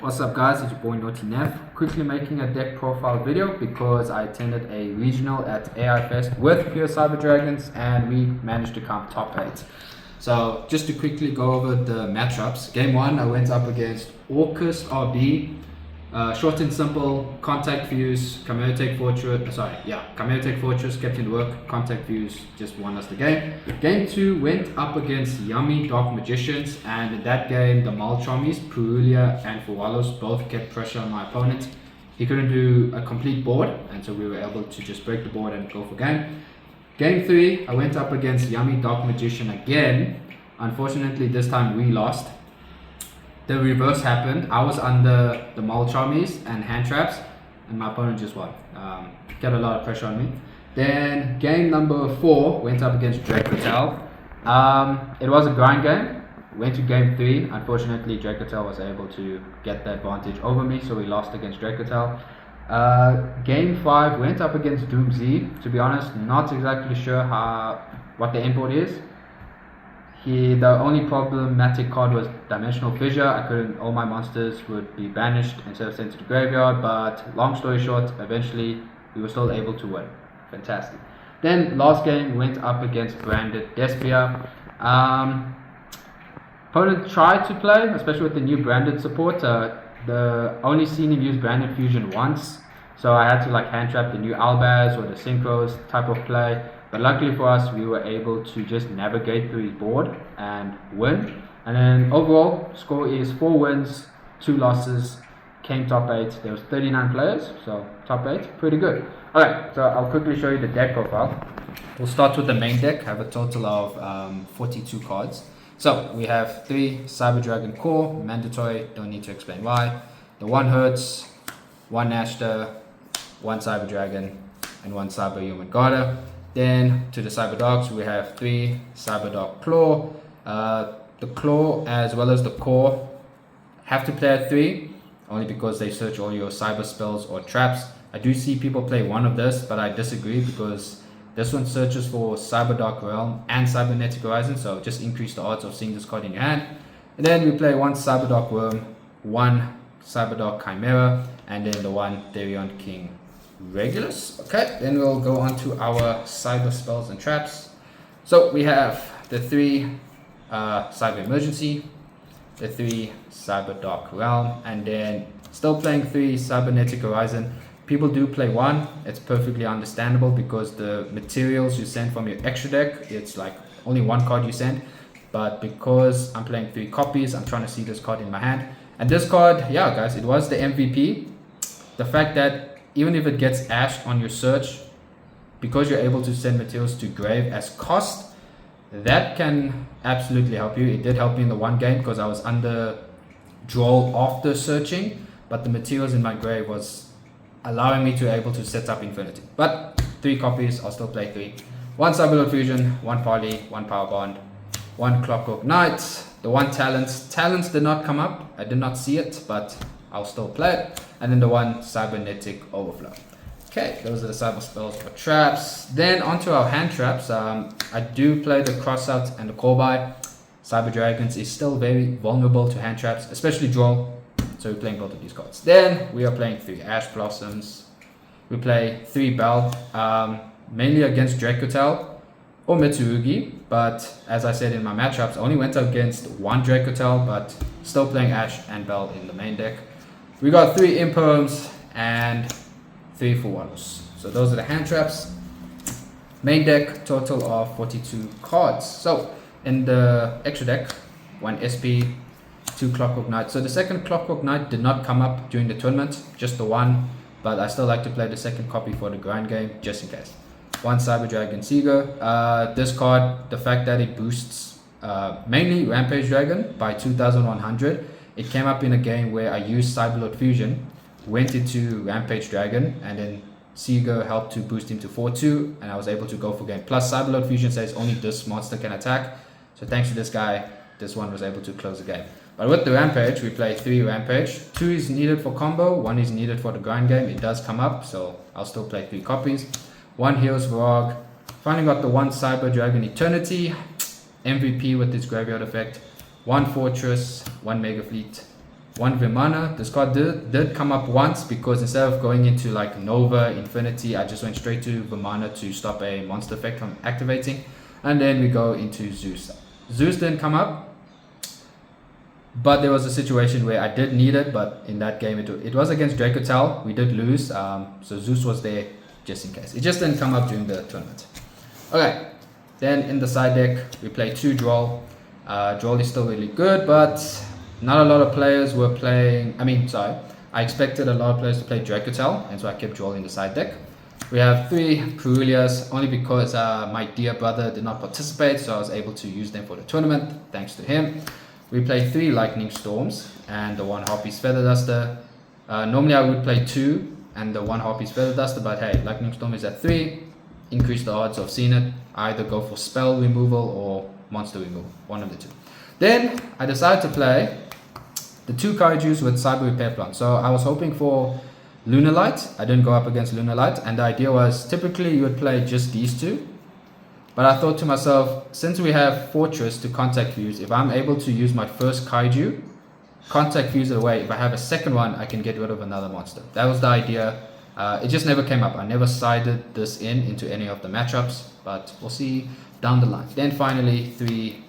What's up guys, it's your boy Naughty Nev. Quickly making a deck profile video because I attended a regional at AI Fest with Pure Cyber Dragons and we managed to come top 8. So just to quickly go over the matchups. Game 1 I went up against Orcus RB, short and simple, contact views, Chimeric Fortress kept in work, contact views just won us the game. Game 2 went up against Yummy Dark Magicians, and in that game the Malchomies, Purulia and Fuwalos both kept pressure on my opponent. He couldn't do a complete board, and so we were able to just break the board and go for game. Game 3 I went up against Yummy Dark Magician again. Unfortunately this time we lost. The reverse happened. I was under the Malchomies and hand traps, and my opponent just won. Got a lot of pressure on me. Then game number 4 went up against Dracotel. It was a grind game. Went to game 3. Unfortunately, Dracotel was able to get the advantage over me, so we lost against Dracotel. Game 5 went up against Doom Z. To be honest, not exactly sure what the endboard is. The only problematic card was Dimensional Fissure. All my monsters would be banished instead of sent to the graveyard, but long story short, eventually we were still able to win. Fantastic. Then last game went up against Branded Despia. Opponent tried to play, especially with the new Branded support. Only seen him use Branded Fusion once, so I had to hand trap the new Albaz or the Synchros type of play. But luckily for us, we were able to just navigate through his board and win. And then overall, score is 4 wins, 2 losses, came top 8. There was 39 players, so top 8, pretty good. Alright, so I'll quickly show you the deck profile. We'll start with the main deck. I have a total of 42 cards. So we have 3 Cyber Dragon Core, mandatory, don't need to explain why. The 1 Hertz, 1 Ashter, 1 Cyber Dragon, and 1 Cyber Human Garter. Then to the Cyber Dogs, we have 3 Cyber Dog Claw. The Claw as well as the Core have to play at 3, only because they search all your cyber spells or traps. I do see people play one of this, but I disagree because this one searches for Cyber Dark Realm and Cybernetic Horizon, so just increase the odds of seeing this card in your hand. And then we play 1 Cyber Dark Worm, 1 Cyber Dark Chimera, and then the 1 Therion King Regulus. Okay, then we'll go on to our cyber spells and traps. So we have the 3 Cyber Emergency, the 3 Cyber Dark Realm, and then still playing 3 Cybernetic Horizon. People do play 1. It's perfectly understandable because the materials you send from your extra deck, it's like only 1 card you send. But because I'm playing 3 copies, I'm trying to see this card in my hand. And this card, yeah guys, it was the MVP. The fact that even if it gets ashed on your search, because you're able to send materials to grave as cost, that can absolutely help you. It did help me in the 1 game because I was under Duel after searching, but the materials in my grave was allowing me to able to set up Infinity. But 3 copies, I'll still play 3. 1 Cyberlord Fusion, 1 Parley, 1 Power Bond, 1 Clockwork Knight, the 1 Talents. Talents did not come up, I did not see it, but I'll still play it. And then the 1 Cybernetic Overflow. Okay, those are the cyber spells for traps. Then onto our hand traps. I do play the Crossout and the Corby. Cyber Dragons is still very vulnerable to hand traps, especially draw. So we're playing both of these cards. Then we are playing 3 Ash Blossoms. We play 3 Bell, mainly against Dracotel or Mitsurugi. But as I said in my matchups, I only went up against 1 Dracotel, but still playing Ash and Bell in the main deck. We got 3 Imperms and 3 Fuwalos. So those are the hand traps. Main deck, total of 42 cards. So in the extra deck, 1 SP, 2 Clockwork Knight. So the second Clockwork Knight did not come up during the tournament, just the 1. But I still like to play the second copy for the grind game, just in case. 1 Cyber Dragon Seeger. This card, the fact that it boosts mainly Rampage Dragon by 2100. It came up in a game where I used Cyberlord Fusion, went into Rampage Dragon, and then Seeger helped to boost him to 4-2, and I was able to go for game. Plus Cyberlord Fusion says only this monster can attack, so thanks to this guy, this one was able to close the game. But with the Rampage, we play 3 Rampage. 2 is needed for combo, 1 is needed for the grind game. It does come up, so I'll still play 3 copies. 1 Heals Varog. Finally got the 1 Cyber Dragon Eternity, MVP with its graveyard effect. 1 Fortress, 1 Mega Fleet, one Vimana. This card did come up once because instead of going into like Nova, Infinity, I just went straight to Vimana to stop a monster effect from activating. And then we go into Zeus. Zeus didn't come up, but there was a situation where I did need it, but in that game it was against Dracotel. We did lose, so Zeus was there just in case. It just didn't come up during the tournament. Okay, then in the side deck, we play 2 Duel. Duel is still really good, but not a lot of players were playing, I expected a lot of players to play Dracotel, and so I kept Duel in the side deck. We have 3 Perulias, only because my dear brother did not participate, so I was able to use them for the tournament, thanks to him. We play 3 Lightning Storms and the 1 Harpy's Feather Duster. Normally I would play 2 and the 1 Harpy's Feather Duster, but hey, Lightning Storm is at 3. Increase the odds of seeing it. I either go for spell removal or monster removal, one of the 2. Then I decided to play the 2 Kaijus with Cyber Repair Plant. So I was hoping for Lunar Light. I didn't go up against Lunar Light, and the idea was typically you would play just these 2. But I thought to myself, since we have Fortress to Contact Fuse, if I'm able to use my first Kaiju, Contact Fuse it away, if I have a second one, I can get rid of another monster. That was the idea. It just never came up. I never sided this into any of the matchups, but we'll see down the line. Then finally, 3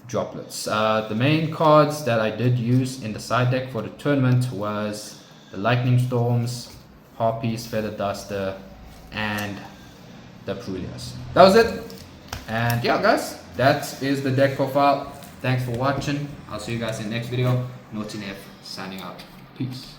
Droplets. The main cards that I did use in the side deck for the tournament was the Lightning Storms, Harpies, Feather Duster, and the Perulias. That was it. And yeah, guys, that is the deck profile. Thanks for watching. I'll see you guys in the next video. Naughty Neff signing out. Peace.